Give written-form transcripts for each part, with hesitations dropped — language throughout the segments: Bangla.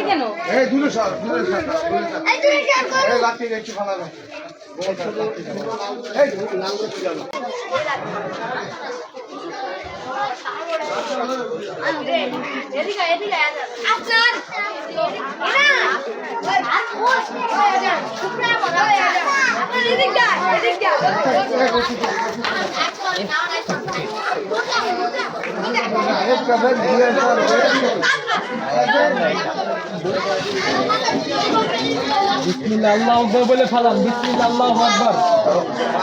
কেন এই দূরে সর এই তুই কি কর এই লাঠি একটু ফালাবে এই লাল করে যাও এদিকে এদিকে আচ্ছা এনা আর পোস্ট হয়ে যায় সুপ্রা বড় হয়ে যায় আপনি এদিকে এদিকে বিসমিল্লাহ আল্লাহু আকবার বলে ফালান বিসমিল্লাহ আল্লাহু আকবার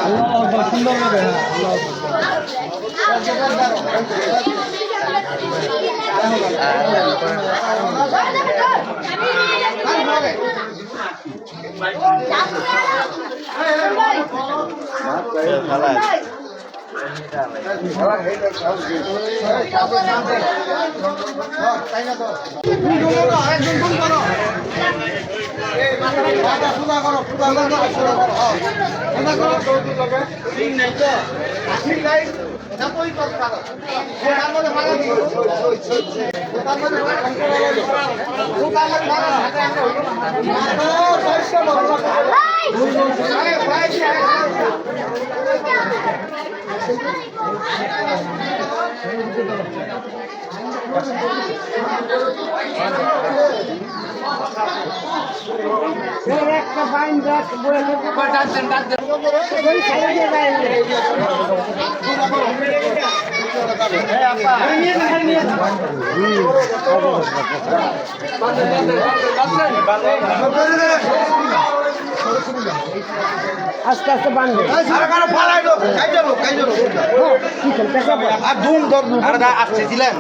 আল্লাহু আকবার সুন্দর হবে একটা বাইন রাখ বলে টানছেন টানছেন ওই সাইডে বাইন এই আপা নিয়ে আস্তে আস্তে বাঁধবে আর ধুম ধর আসছে দিলেন